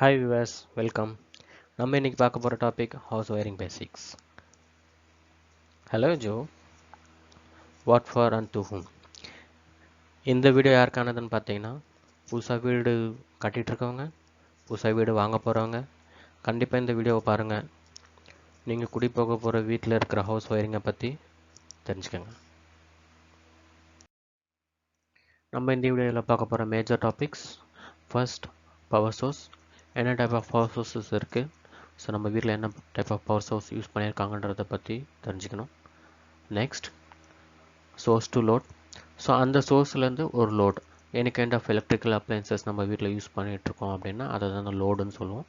Hi viewers, welcome. நம்ம இன்னைக்கு பார்க்க போற topic house wiring basics. Hello Joe, what for and to whom. இந்த வீடியோ யாருக்கானதுன்னு பார்த்தீங்கன்னா புதுசாக வீடு கட்டிட்டு இருக்கவங்க, புதுசாக வீடு வாங்க போகிறவங்க கண்டிப்பாக இந்த வீடியோவை பாருங்கள். நீங்கள் குடி போக போகிற வீட்டில் இருக்கிற ஹவுஸ் ஒயரிங்கை பற்றி தெரிஞ்சுக்கோங்க. நம்ம இந்த வீடியோவில் பார்க்க போகிற major topics. First, power source. என்ன டைப் ஆஃப் பவர் சோர்ஸஸ் இருக்குது, ஸோ நம்ம வீட்டில் என்ன type of power source use பண்ணியிருக்காங்கன்றதை பற்றி தெரிஞ்சுக்கணும். Next, source to load. So அந்த சோர்ஸ்லேருந்து ஒரு load, any kind of electrical appliances நம்ம வீட்டில் யூஸ் பண்ணிகிட்ருக்கோம் அப்படின்னா அதை தான் லோடுன்னு சொல்லுவோம்.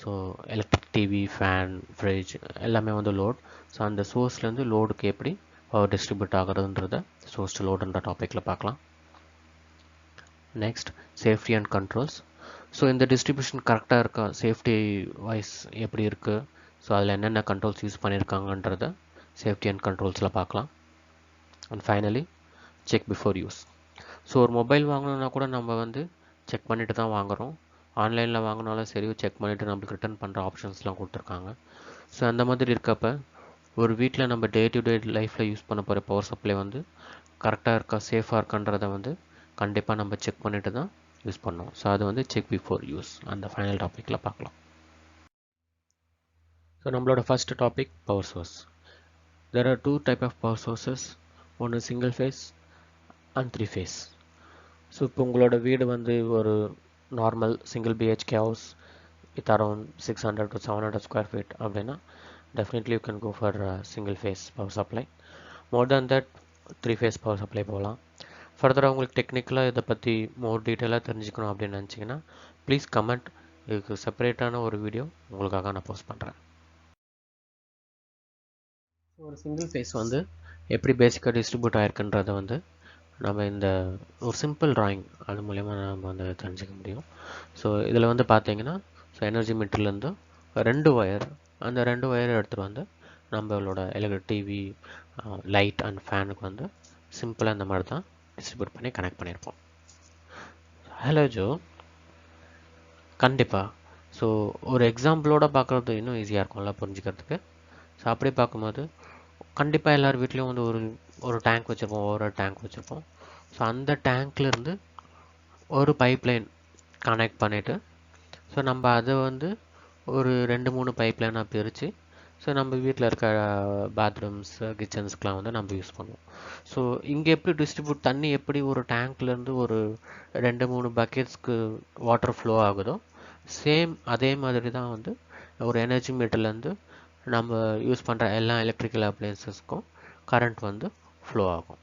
So electric TV, fan, fridge எல்லாமே லோட். ஸோ அந்த சோர்ஸ்லேருந்து லோடுக்கு எப்படி பவர் டிஸ்ட்ரிபியூட் ஆகுறதுன்றத சோர்ஸ் டு லோடுன்ற டாப்பிக்கில் பார்க்கலாம். Next, safety and controls. So இந்த டிஸ்ட்ரிபியூஷன் கரெக்டாக இருக்கா, சேஃப்டி வைஸ் எப்படி இருக்குது, ஸோ அதில் என்னென்ன கண்ட்ரோல்ஸ் யூஸ் பண்ணியிருக்காங்கன்றத சேஃப்டி அண்ட் கண்ட்ரோல்ஸில் பார்க்கலாம். And finally, check before use. So ஒரு மொபைல் வாங்கணுன்னா கூட நம்ம செக் பண்ணிவிட்டு தான் வாங்குகிறோம். ஆன்லைனில் வாங்கினாலும் சரி, செக் பண்ணிவிட்டு நம்மளுக்கு ரிட்டர்ன் பண்ணுற ஆப்ஷன்ஸ்லாம் கொடுத்துருக்காங்க. ஸோ அந்த மாதிரி இருக்கப்போ ஒரு வீட்டில் நம்ம டே டு டே லைஃப்பில் யூஸ் பண்ண போகிற பவர் சப்ளை கரெக்டாக இருக்கா, சேஃபாக இருக்கான்றதை கண்டிப்பாக நம்ம செக் பண்ணிவிட்டு தான் யூஸ் பண்ணோம். ஸோ அது செக் பிஃபோர் யூஸ் அந்த ஃபைனல் டாப்பிக்கில் பார்க்கலாம். ஸோ நம்மளோட first topic power source. There are two type of power sources. One is single phase and three phase. So இப்போ உங்களோட வீடு ஒரு normal single BHK house with around 600 to 700 square feet அப்படின்னா definitely you can go for single phase power supply. More than that three phase power supply போகலாம். ஃபர்தராக உங்களுக்கு டெக்னிக்கலாக இதை பற்றி மோர் டீட்டெயிலாக தெரிஞ்சுக்கணும் அப்படின்னு நினச்சிங்கன்னா ப்ளீஸ் கமெண்ட். இதுக்கு செப்பரேட்டான ஒரு வீடியோ உங்களுக்காக நான் போஸ்ட் பண்ணுறேன். ஒரு சிங்கிள் ஃபேஸ் எப்படி பேசிக்காக டிஸ்ட்ரிபியூட் ஆகிருக்குன்றதை நம்ம இந்த ஒரு சிம்பிள் ட்ராயிங் அது மூலயமா நம்ம தெரிஞ்சுக்க முடியும். ஸோ இதில் பார்த்தீங்கன்னா, ஸோ எனர்ஜி மீட்டர்லேருந்து ரெண்டு ஒயர், அந்த ரெண்டு ஒயரை எடுத்துகிட்டு நம்மளோட டிவி, லைட் அண்ட் ஃபேனுக்கு சிம்பிளாக இந்த மாதிரி தான் டிஸ்ட்ரிபியூட் பண்ணி கனெக்ட் பண்ணியிருப்போம். ஹலோ ஜோ, கண்டிப்பாக. ஸோ ஒரு எக்ஸாம்பிளோட பார்க்குறது இன்னும் ஈஸியாக இருக்கும்ல புரிஞ்சுக்கிறதுக்கு. ஸோ அப்படி பார்க்கும்போது கண்டிப்பாக எல்லார் வீட்லேயும் ஒரு டேங்க் வச்சுருப்போம், ஒரு டேங்க் வச்சுருப்போம். ஸோ அந்த டேங்க்லேருந்து ஒரு பைப்லைன் கனெக்ட் பண்ணிவிட்டு, ஸோ நம்ம அதை ஒரு 2-3 பைப்லைனாக பிரித்து, ஸோ நம்ம வீட்டில் இருக்க பாத்ரூம்ஸ், கிச்சன்ஸ்க்கெலாம் நம்ம யூஸ் பண்ணுவோம். ஸோ இங்கே எப்படி டிஸ்ட்ரிபியூட், தண்ணி எப்படி ஒரு டேங்க்லேருந்து ஒரு 2-3 பக்கெட்ஸ்க்கு வாட்டர் ஃப்ளோ ஆகுதோ, சேம் அதே மாதிரி தான் ஒரு எனர்ஜி மீட்டர்லேருந்து நம்ம யூஸ் பண்ணுற எல்லா எலக்ட்ரிக்கல் அப்ளையன்சஸ்க்கும் கரண்ட் ஃப்ளோ ஆகும்.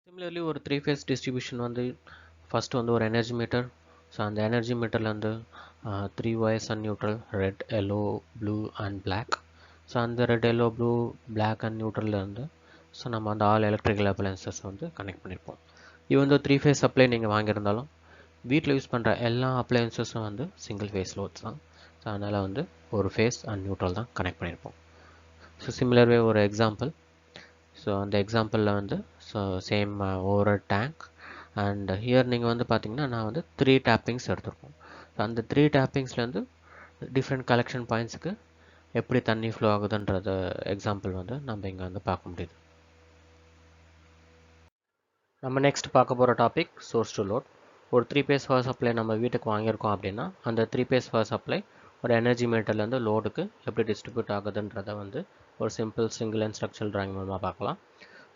சிமிலர்லி ஒரு த்ரீ ஃபேஸ் டிஸ்ட்ரிபியூஷன் ஃபர்ஸ்ட் ஒரு எனர்ஜி மீட்டர். ஸோ அந்த எனர்ஜி மீட்டரில் 3 wires and neutral, red, yellow, blue and black. So அந்த red, yellow, blue, black and நியூட்ரல்லேருந்து ஸோ நம்ம ஆல் எலக்ட்ரிக்கல் அப்ளையன்சஸ் கனெக்ட் பண்ணியிருப்போம். இது த்ரீ ஃபேஸ் சப்ளை நீங்கள் வாங்கியிருந்தாலும் வீட்டில் யூஸ் பண்ணுற எல்லா அப்ளையன்சஸும் சிங்கிள் ஃபேஸ் லோட்ஸ் தான். ஸோ அதனால் ஒரு ஃபேஸ் அண்ட் நியூட்ரல் தான் கனெக்ட் பண்ணியிருப்போம். ஸோ சிமிலர்வே ஒரு எக்ஸாம்பிள். ஸோ அந்த எக்ஸாம்பிளில் ஸோ சேம் ஒரு டேங்க் அண்ட் ஹியர் நீங்கள் பார்த்தீங்கன்னா நான் 3 டேப்பிங்ஸ் எடுத்திருக்கோம். ஸோ அந்த 3 டேப்பிங்ஸ்லேருந்து டிஃப்ரெண்ட் கலெக்ஷன் பாயிண்ட்ஸுக்கு எப்படி தண்ணி ஃப்ளோ ஆகுதுன்றது எக்ஸாம்பிள் நம்ம இங்கே பார்க்க முடியுது. நம்ம நெக்ஸ்ட் பார்க்க போகிற டாபிக் சோர்ஸ் டு லோட். ஒரு 3 பேஸ் பவர் சப்ளை நம்ம வீட்டுக்கு வாங்கியிருக்கோம் அப்படின்னா அந்த 3 பேஸ் பவர் சப்ளை ஒரு எனர்ஜி மீட்டர்லேருந்து லோடுக்கு எப்படி டிஸ்ட்ரிபியூட் ஆகுதுன்றதை ஒரு simple single and structural drawing மூலமாக பார்க்கலாம்.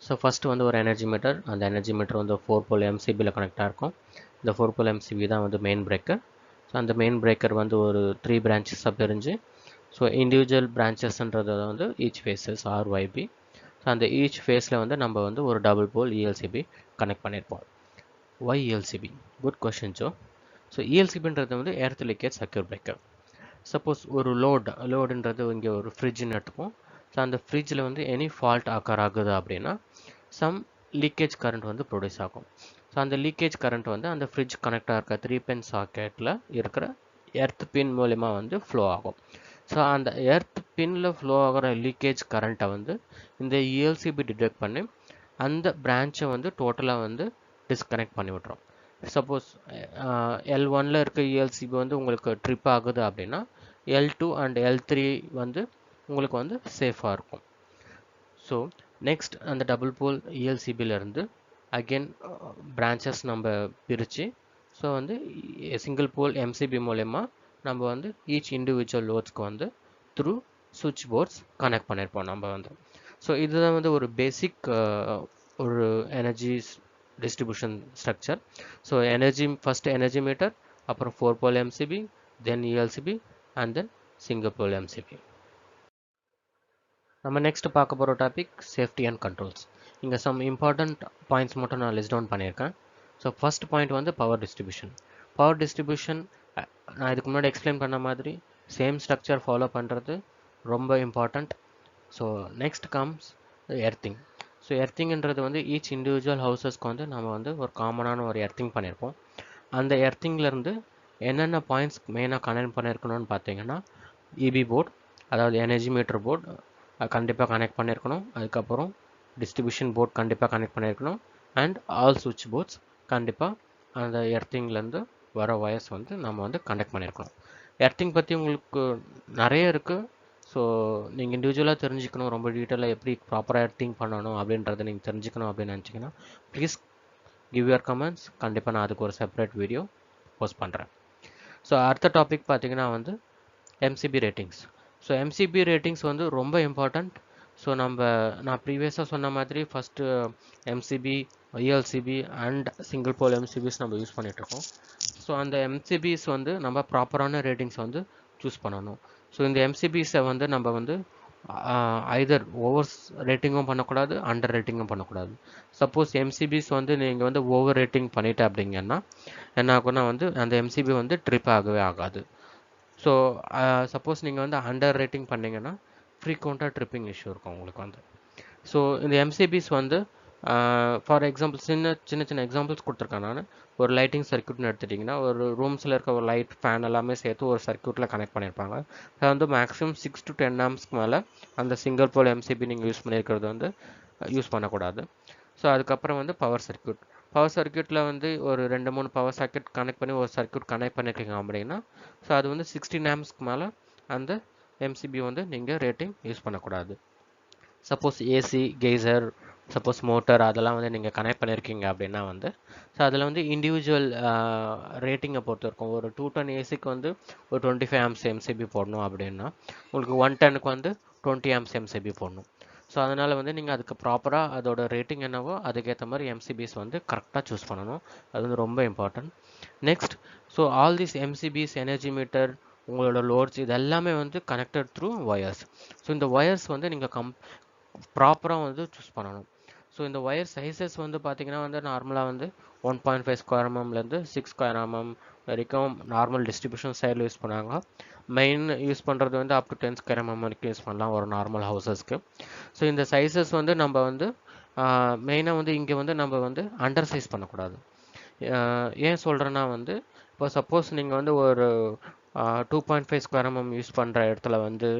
ஸோ ஃபஸ்ட்டு ஒரு எனர்ஜி மீட்டர். அந்த எனர்ஜி மீட்டர் 4 போல் எம்சிபியில் கனெக்டாக இருக்கும். இந்த 4 போல் எம்சிபி தான் மெயின் பிரேக்கர். ஸோ அந்த மெயின் பிரேக்கர் ஒரு 3 பிரான்ச்சஸாக பிரிஞ்சு, ஸோ இண்டிவிஜுவல் பிரான்ச்சஸ்ன்றது ஈச் ஃபேஸஸ் ஆர்ஒய்பி. ஸோ அந்த ஈச் ஃபேஸில் நம்ம ஒரு டபுள் போல் இஎல்சிபி கனெக்ட் பண்ணியிருப்போம். Why ELCB? குட் கொஷின் ஜோ. ஸோ இஎல்சிபின்றது earth leakage circuit breaker. Suppose ஒரு லோடுன்றது இங்கே ஒரு ஃப்ரிட்ஜ்னு எடுத்துப்போம். ஸோ அந்த ஃப்ரிட்ஜில் எனி ஃபால்ட் அக்கர் ஆகுது அப்படின்னா சம் லீக்கேஜ் கரண்ட் ப்ரொடியூஸ் ஆகும். ஸோ அந்த லீக்கேஜ் கரண்ட் அந்த ஃப்ரிட்ஜ் கனெக்டாக இருக்க 3 pin சாக்கெட்டில் இருக்கிற எர்த் பின் மூலிமா ஃப்ளோ ஆகும். ஸோ அந்த எர்த் பின்னில் ஃப்ளோ ஆகிற லீக்கேஜ் கரண்ட்டை இந்த இஎல்சிபி டிடெக்ட் பண்ணி அந்த பிரான்ச்சை டோட்டலாக டிஸ்கனெக்ட் பண்ணி விட்றோம். சப்போஸ் L1ல இருக்க ELCB வந்து உங்களுக்கு ட்ரிப் ஆகுது அப்படின்னா L2 அண்ட் L3 வந்து உங்களுக்கு வந்து சேஃபாக இருக்கும். ஸோ நெக்ஸ்ட் அந்த டபுள் போல் இருந்து அகெயின் பிரான்ச்சஸ் நம்ம பிரித்து ஸோ வந்து சிங்கிள் போல் எம்சிபி மூலயமா நம்ம வந்து ஈச் இண்டிவிஜுவல் லோட்ஸ்க்கு வந்து த்ரூ சுவிட்ச் போர்ட்ஸ் கனெக்ட் பண்ணியிருப்போம் நம்ம வந்து. ஸோ இதுதான் வந்து ஒரு பேசிக் ஒரு energy distribution structure. So first energy meter, அப்புறம் 4 pole MCB, then ELCB and then single pole MCB. நம்ம நெக்ஸ்ட் பார்க்க போகிற டாபிக் சேஃப்டி அண்ட் கண்ட்ரோல்ஸ். இங்கே சம் இம்பார்ட்டண்ட் பாயிண்ட்ஸ் மட்டும் நான் லிஸ்ட் டவுன் பண்ணியிருக்கேன். ஸோ ஃபர்ஸ்ட் பாயிண்ட் வந்து பவர் டிஸ்ட்ரிபியூஷன். பவர் டிஸ்ட்ரிபியூஷன் நான் இதுக்கு முன்னாடி எக்ஸ்பிளைன் பண்ண மாதிரி சேம் ஸ்ட்ரக்சர் ஃபாலோ பண்ணுறது ரொம்ப important. So next comes earthing. So எர்த்திங்ன்றது வந்து ஈச் இண்டிவிஜுவல் ஹவுசஸ்க்கு வந்து நம்ம வந்து ஒரு காமனான ஒரு எர்த்திங் பண்ணியிருப்போம். அந்த எர்த்திங்லேருந்து என்னென்ன பாயிண்ட்ஸ் மெயினாக கனெக்ட் பண்ணியிருக்கணும்னு பார்த்தீங்கன்னா இபி போர்டு, அதாவது எனர்ஜி மீட்டர் போர்டு கண்டிப்பாக கனெக்ட் பண்ணியிருக்கணும். அதுக்கப்புறம் டிஸ்ட்ரிபியூஷன் போர்ட் கண்டிப்பாக கனெக்ட் பண்ணியிருக்கணும். அண்ட் ஆல் சுவிட்ச் போர்ட்ஸ் கண்டிப்பாக அந்த எர்த்திங்லேருந்து வர வயர்ஸ் வந்து நம்ம வந்து கனெக்ட் பண்ணியிருக்கணும். எர்த்திங் பற்றி உங்களுக்கு நிறைய இருக்குது. ஸோ நீங்கள் இண்டிவிஜுவலாக தெரிஞ்சுக்கணும், ரொம்ப டீட்டெயிலாக எப்படி ப்ராப்பராக எர்த்திங் பண்ணணும் அப்படின்றத நீங்கள் தெரிஞ்சுக்கணும் அப்படின்னு நினச்சிங்கன்னா ப்ளீஸ் கிவ் யுவர் கமெண்ட்ஸ். கண்டிப்பாக நான் அதுக்கு ஒரு செப்பரேட் வீடியோ போஸ்ட் பண்ணுறேன். ஸோ அடுத்த டாபிக் பார்த்தீங்கன்னா வந்து MCB ratings. So MCB ratings வந்து ரொம்ப இம்பார்ட்டண்ட். ஸோ நான் ப்ரீவியஸாக சொன்ன மாதிரி first MCB, ELCB and single pole MCBs நம்ம யூஸ் பண்ணிகிட்ருக்கோம். ஸோ அந்த எம்சிபிஸ் வந்து நம்ம ப்ராப்பரான ரேட்டிங்ஸ் வந்து சூஸ் பண்ணணும். ஸோ இந்த எம்சிபிஸை வந்து நம்ம வந்து ஐதர் ஓவர் ரேட்டிங்கும் பண்ணக்கூடாது, அண்டர் ரேட்டிங்கும் பண்ணக்கூடாது. சப்போஸ் எம்சிபிஸ் வந்து நீங்கள் வந்து ஓவர் ரேட்டிங் பண்ணிட்டு அப்படிங்கன்னா என்ன ஆகும்னா வந்து அந்த எம்சிபி வந்து ட்ரிப் ஆகவே ஆகாது. ஸோ சப்போஸ் நீங்கள் வந்து அண்டர் ரேட்டிங் பண்ணிங்கன்னா ஃப்ரீக்வெண்ட்டாக ட்ரிப்பிங் இஷ்யூ இருக்கும் உங்களுக்கு வந்து. ஸோ இந்த எம்சிபிஸ் வந்து ஃபார் எக்ஸாம்பிள் சின்ன சின்ன எக்ஸாம்பிள்ஸ் கொடுத்துருக்கேன் நான். ஒரு லைட்டிங் சர்க்யூட்னு எடுத்துட்டிங்கன்னா ஒரு ரூம்ஸில் இருக்க ஒரு லைட், ஃபேன் எல்லாமே சேர்த்து ஒரு சர்க்யூட்டில் கனெக்ட் பண்ணியிருப்பாங்க. அது வந்து மேக்ஸிமம் 6 to 10 ஆம்ஸ்க்கு மேலே அந்த சிங்கிள் போல் எம்சிபி நீங்கள் யூஸ் பண்ணியிருக்கிறது வந்து யூஸ் பண்ணக்கூடாது. ஸோ அதுக்கப்புறம் வந்து பவர் சர்க்யூட்டில் வந்து ஒரு 2-3 பவர் சர்க்யூட் கனெக்ட் பண்ணி ஒரு சர்க்யூட் கனெக்ட் பண்ணியிருக்கீங்க அப்படின்னா ஸோ அது வந்து 16 ஆம்ஸ்க்கு மேலே அந்த எம்சிபி வந்து நீங்கள் ரேட்டிங் யூஸ் பண்ணக்கூடாது. Suppose AC, geyser, suppose motor அதெல்லாம் வந்து நீங்கள் கனெக்ட் பண்ணியிருக்கீங்க அப்படின்னா வந்து ஸோ அதில் வந்து இண்டிவிஜுவல் ரேட்டிங்கை பொறுத்து இருக்கும். ஒரு 2 ton ஏசிக்கு வந்து ஒரு 25 amps எம்சிபி போடணும் அப்படின்னா உங்களுக்கு 1 tonக்கு வந்து 20 amps எம்சிபி போடணும். ஸோ அதனால் வந்து நீங்கள் அதுக்கு ப்ராப்பராக அதோட ரேட்டிங் என்னவோ அதுக்கேற்ற மாதிரி எம்சிபிஸ் வந்து கரெக்டாக சூஸ் பண்ணணும். அது வந்து ரொம்ப important. Next, so all this MCBs, energy meter, உங்களோட லோட்ஸ் இது எல்லாமே வந்து கனெக்டட் த்ரூ ஒயர்ஸ். ஸோ இந்த ஒயர்ஸ் வந்து நீங்கள் ப்ராப்பராக வந்து சூஸ் பண்ணணும். ஸோ இந்த ஒயர் சைஸஸ் வந்து பார்த்தீங்கன்னா வந்து நார்மலாக வந்து 1.5 square mmலேருந்து 6 square mm வரைக்கும் நார்மல் டிஸ்ட்ரிபியூஷன் சைடில் யூஸ் பண்ணுவாங்க. மெயின் யூஸ் பண்ணுறது வந்து அப் டு 10 square mm வரைக்கும் யூஸ் பண்ணலாம் ஒரு நார்மல் ஹவுசஸ்க்கு. ஸோ இந்த சைஸஸ் வந்து நம்ம வந்து மெயினாக வந்து இங்கே வந்து நம்ம வந்து அண்டர் சைஸ் பண்ணக்கூடாது. ஏன் சொல்கிறேன்னா வந்து இப்போ சப்போஸ் நீங்கள் வந்து ஒரு 2.5 square mm யூஸ் பண்ணுற இடத்துல வந்து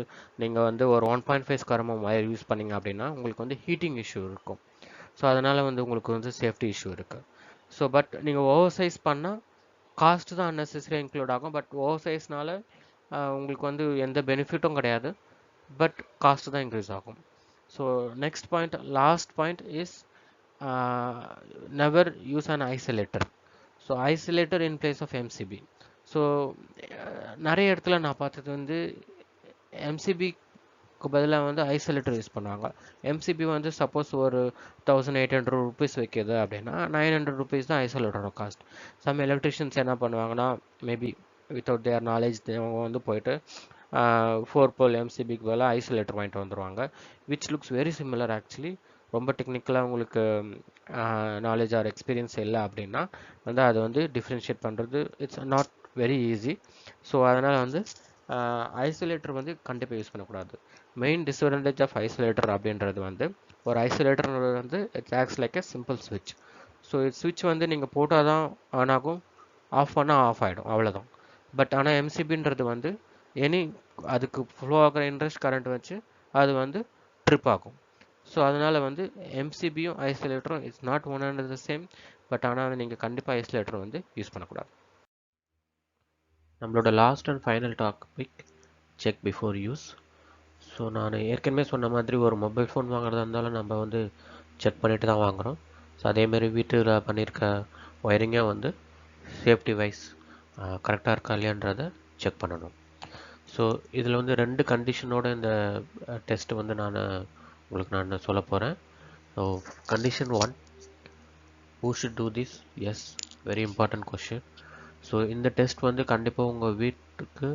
நீங்கள் வந்து ஒரு 1.5 square mm ஒயர் யூஸ் பண்ணிங்க அப்படின்னா உங்களுக்கு வந்து ஹீட்டிங் இஷ்யூ இருக்கும். ஸோ அதனால் வந்து உங்களுக்கு வந்து சேஃப்டி இஷ்யூ இருக்குது. ஸோ பட் நீங்கள் ஓவர் சைஸ் பண்ணால் காஸ்ட் தான் அன்னெசரியாக இன்க்ளூட் ஆகும். பட் ஓவர் சைஸ்னால உங்களுக்கு வந்து எந்த பெனிஃபிட்டும் கிடையாது, பட் காஸ்ட் தான் இன்க்ரீஸ் ஆகும். So next point, last point is never use an isolator. So isolator in place of MCB. So நிறைய இடத்துல நான் பார்த்தது வந்து எம்சிபிக்கு பதிலாக வந்து ஐசோலேட்டர் யூஸ் பண்ணுவாங்க. எம்சிபி வந்து சப்போஸ் ஒரு 1800 rupees வைக்கிது அப்படின்னா 900 rupees தான் ஐசோலேட்டரோட காஸ்ட். சம் எலக்ட்ரிஷியன்ஸ் என்ன பண்ணுவாங்கன்னா மேபி வித்தவுட் தேர் நாலேஜ் அவங்க வந்து போயிட்டு 4 pole எம்சிபிக்கு பதிலாக ஐசோலேட்டர் வாங்கிட்டு வந்துடுவாங்க. Which looks very similar actually. ரொம்ப டெக்னிக்கலாக உங்களுக்கு நாலேஜ் ஆர் எக்ஸ்பீரியன்ஸ் இல்லை அப்படின்னா வந்து அதை வந்து டிஃப்ரென்ஷியேட் பண்ணுறது it's not very easy. So அதனால் வந்து ஐசோலேட்டர் வந்து கண்டிப்பாக யூஸ் பண்ணக்கூடாது. மெயின் டிஸ்அட்வான்டேஜ் ஆஃப் ஐசோலேட்டர் அப்படின்றது வந்து ஒரு ஐசோலேட்டர் வந்து it's acts like a simple ஸ்விட்ச். ஸோ ஸ்விட்ச் வந்து நீங்கள் போட்டால் தான் ஆன் ஆகும், ஆஃப் பண்ணால் ஆஃப் ஆகிடும், அவ்வளோதான். பட் ஆனால் எம்சிபின்றது வந்து அதுக்கு ஃப்ளோ ஆகிற இன்ட்ரெஸ்ட் கரண்ட் வச்சு அது வந்து ட்ரிப் ஆகும். ஸோ அதனால் வந்து எம்சிபியும் ஐசோலேட்டரும் it's not one and the same. But ஆனால் நீங்கள் கண்டிப்பாக ஐசோலேட்டர் வந்து யூஸ் பண்ணக்கூடாது. நம்மளோட last and final topic check before use. So நான் ஏற்கனவே சொன்ன மாதிரி ஒரு மொபைல் ஃபோன் வாங்குறதா இருந்தாலும் நம்ம வந்து செக் பண்ணிட்டு தான் வாங்குகிறோம். ஸோ அதேமாரி வீட்டில் பண்ணியிருக்க ஒயரிங்கை வந்து சேஃப்டி வைஸ் கரெக்டாக இருக்கா இல்லையான்றதை செக் பண்ணணும். ஸோ இதில் வந்து 2 கண்டிஷனோட இந்த டெஸ்ட்டு வந்து உங்களுக்கு நான் சொல்ல போகிறேன். So condition 1, who should do this? Yes, very important question. So இந்த டெஸ்ட் வந்து கண்டிப்பாக உங்கள் வீட்டுக்கு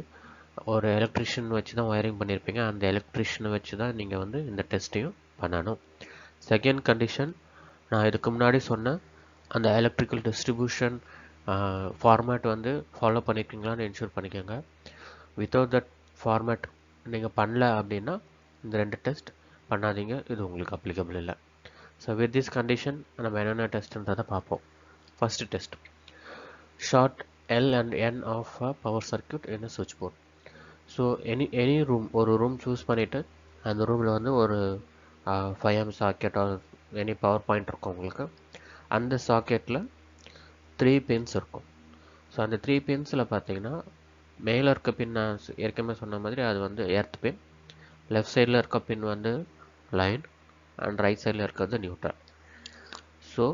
ஒரு எலக்ட்ரிஷியன் வச்சு தான் ஒயரிங் பண்ணியிருப்பீங்க. அந்த எலக்ட்ரிஷியனை வச்சு தான் நீங்கள் வந்து இந்த டெஸ்ட்டையும் பண்ணணும். செகண்ட் கண்டிஷன், நான் இதுக்கு முன்னாடி சொன்ன அந்த எலக்ட்ரிக்கல் டிஸ்ட்ரிபியூஷன் ஃபார்மேட் வந்து ஃபாலோ பண்ணியிருக்கீங்களான்னு என்ஷூர் பண்ணிக்கோங்க. வித்தவுட் தட் ஃபார்மேட் நீங்கள் பண்ணல அப்படின்னா இந்த 2 டெஸ்ட் பண்ணாதீங்க, இது உங்களுக்கு அப்ளிகபிள் இல்லை. ஸோ வித் திஸ் கண்டிஷன் நம்ம என்னென்ன டெஸ்ட்ன்றதை பார்ப்போம். First test, short L and N of a power circuit in a சுவிட்ச் போர்ட். ஸோ எனி ரூம், ஒரு ரூம் சூஸ் பண்ணிவிட்டு அந்த ரூமில் வந்து ஒரு 5 socket or any power point இருக்கும் உங்களுக்கு. அந்த சாக்கெட்டில் 3 பின்ஸ் இருக்கும். ஸோ அந்த 3 பின்ஸில் பார்த்தீங்கன்னா மேலே இருக்க பின் நான் ஏற்கனவே சொன்ன மாதிரி அது வந்து எர்த் பின், லெஃப்ட் சைடில் இருக்க பின் வந்து லைன் அண்ட் ரைட் சைடில் இருக்கிறது நியூட்ரல். ஸோ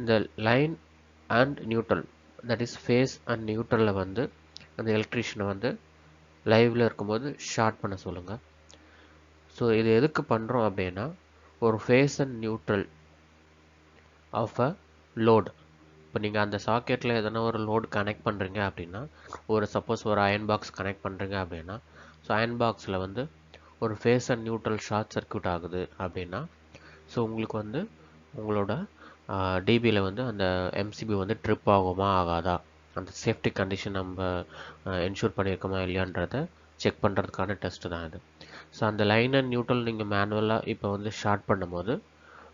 இந்த line and neutral, that is phase and நியூட்ரலில் வந்து அந்த எலக்ட்ரிஷியனை வந்து லைவில் இருக்கும்போது ஷார்ட் பண்ண சொல்லுங்கள். ஸோ இது எதுக்கு பண்ணுறோம் அப்படின்னா, ஒரு phase and neutral of a load. இப்போ நீங்கள் அந்த சாக்கெட்டில் எதனா ஒரு லோடு கனெக்ட் பண்ணுறீங்க அப்படின்னா, சப்போஸ் ஒரு அயன் பாக்ஸ் கனெக்ட் பண்ணுறீங்க அப்படின்னா, ஸோ அயன் பாக்ஸில் வந்து ஒரு phase and neutral short circuit ஆகுது அப்படின்னா, ஸோ உங்களுக்கு வந்து உங்களோட டிபியில் வந்து அந்த எம்சிபி வந்து ட்ரிப் ஆகுமா ஆகாதா, அந்த சேஃப்டி கண்டிஷன் நம்ம என்ஷூர் பண்ணியிருக்கோமா இல்லையான்றதை செக் பண்ணுறதுக்கான டெஸ்ட்டு தான் இது. ஸோ அந்த லைன் அண்ட் நியூட்ரல் நீங்கள் மேனுவலாக இப்போ வந்து ஷார்ட் பண்ணும்போது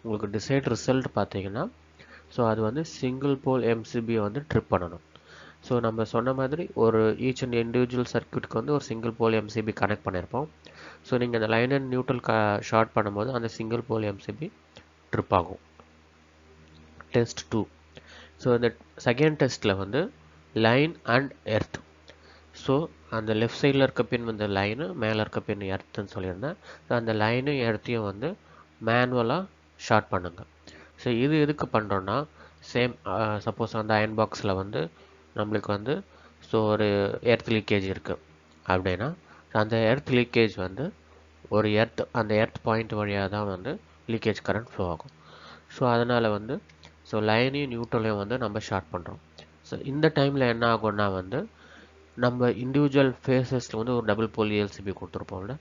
உங்களுக்கு டிசைட் ரிசல்ட் பார்த்தீங்கன்னா, ஸோ அது வந்து சிங்கிள் போல் எம்சிபியை வந்து ட்ரிப் பண்ணணும். ஸோ நம்ம சொன்ன மாதிரி ஒரு ஈச் அண்ட் இண்டிவிஜுவல் சர்க்யூட்டுக்கு வந்து ஒரு சிங்கிள் போல் எம்சிபி கனெக்ட் பண்ணியிருப்போம். ஸோ நீங்கள் அந்த லைன் அண்ட் நியூட்ரல் ஷார்ட் பண்ணும்போது அந்த சிங்கிள் போல் எம்சிபி ட்ரிப் ஆகும். டெஸ்ட் 2. ஸோ இந்த செகண்ட் டெஸ்ட்டில் வந்து லைன் அண்ட் எர்த். ஸோ அந்த லெஃப்ட் சைடில் இருக்க பின் வந்து லைனு, மேலே இருக்க பின் எர்த்துன்னு சொல்லியிருந்தேன். ஸோ அந்த லைனு எர்த்தையும் வந்து மேனுவலாக ஷார்ட் பண்ணுங்கள். ஸோ இது எதுக்கு பண்ணுறோன்னா, சேம் சப்போஸ் அந்த அயன் பாக்ஸில் வந்து நம்மளுக்கு வந்து ஸோ ஒரு எர்த் லீக்கேஜ் இருக்குது அப்படின்னா, அந்த எர்த் லீக்கேஜ் வந்து ஒரு அந்த எர்த் பாயிண்ட் வழியாக தான் வந்து லீக்கேஜ் கரண்ட் ஃப்ளோ ஆகும். ஸோ அதனால் வந்து ஸோ லைனையும் நியூட்ரலையும் வந்து நம்ம ஷார்ட் பண்ணுறோம். ஸோ இந்த டைமில் என்ன ஆகும்னா வந்து நம்ம இண்டிவிஜுவல் ஃபேஸஸில் வந்து ஒரு டபுள் போல் ஏஎல்சிபி கொடுத்துருப்போம்ல,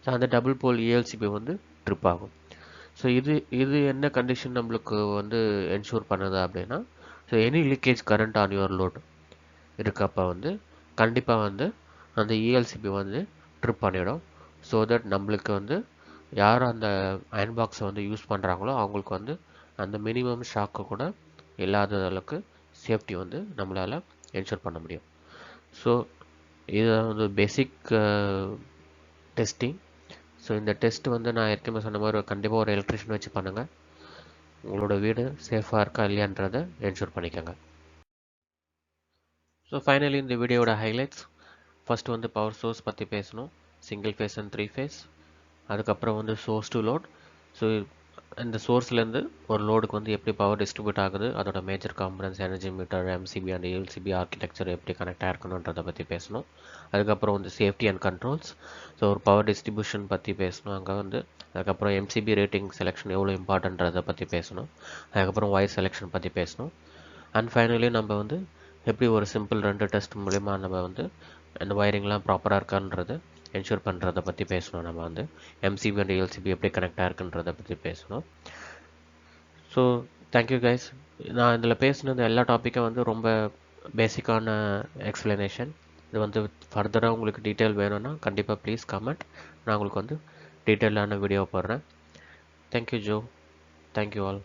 ஸோ அந்த டபுள் போல் ஏஎல்சிபி வந்து ட்ரிப் ஆகும். ஸோ இது என்ன கண்டிஷன் நம்மளுக்கு வந்து என்ஷூர் பண்ணுது அப்படின்னா, so any leakage current on your load இருக்கப்போ வந்து கண்டிப்பாக வந்து அந்த இஎல்சிபி வந்து ட்ரிப் பண்ணிடும். ஸோ தட் நம்மளுக்கு வந்து யார் அந்த அயன் பாக்ஸை வந்து யூஸ் பண்ணுறாங்களோ அவங்களுக்கு வந்து அந்த மினிமம் ஷாக்கு கூட இல்லாத அளவுக்கு சேஃப்டி வந்து நம்மளால் என்ஷூர் பண்ண முடியும். ஸோ இது வந்து பேசிக் டெஸ்டிங். ஸோ இந்த டெஸ்ட் வந்து நான் ஏற்கனவே சொன்ன மாதிரி கண்டிப்பாக ஒரு எலக்ட்ரிஷியன் வச்சு பண்ணுங்கள். உங்களோட வீடு சேஃபாக இருக்கா இல்லையான்றதை என்ஷூர் பண்ணிக்கோங்க. ஸோ ஃபைனலி இந்த வீடியோட ஹைலைட்ஸ், ஃபஸ்ட்டு வந்து பவர் சோர்ஸ் பற்றி பேசணும், சிங்கிள் ஃபேஸ் அண்ட் 3 ஃபேஸ். அதுக்கப்புறம் வந்து சோர்ஸ் டு லோட். ஸோ இந்த சோர்ஸ்லேருந்து ஒரு லோடுக்கு வந்து எப்படி பவர் டிஸ்ட்ரிபியூட் ஆகுது, அதோட major components, energy metre, MCB and LCP architecture எப்படி கனெக்ட் ஆகிருக்கணுன்றதை பற்றி பேசணும். அதுக்கப்புறம் வந்து சேஃப்டி அண்ட் கண்ட்ரோல்ஸ். ஸோ ஒரு பவர் டிஸ்ட்ரிபியூஷன் பற்றி பேசணும் அங்கே வந்து. அதுக்கப்புறம் எம்சிபி ரேட்டிங் செலெக்ஷன் எவ்வளோ இம்பார்ட்டன்றதை பற்றி பேசணும். அதுக்கப்புறம் வாய்ஸ் செலெக்ஷன் பற்றி பேசணும். அண்ட் ஃபைனலி நம்ம வந்து எப்படி ஒரு சிம்பிள் 2 டெஸ்ட் மூலிமா நம்ம வந்து அந்த ஒயரிங்லாம் ப்ராப்பராக இருக்கான்றதை என்ஷூர் பண்ணுறதை பற்றி பேசணும். நம்ம வந்து எம்சிபி அண்ட் எல்சிபி எப்படி கனெக்ட் ஆகிருக்குன்றதை பற்றி பேசணும். So thank you guys. நான் இதில் பேசினது எல்லா டாப்பிக்கும் வந்து ரொம்ப பேசிக்கான எக்ஸ்ப்ளனேஷன். இது வந்து ஃபர்தராக உங்களுக்கு டீட்டெயில் வேணும்னா கண்டிப்பாக ப்ளீஸ் கமெண்ட், நான் உங்களுக்கு வந்து டீட்டெயிலான வீடியோ போடுறேன். Thank you Joe, thank you all.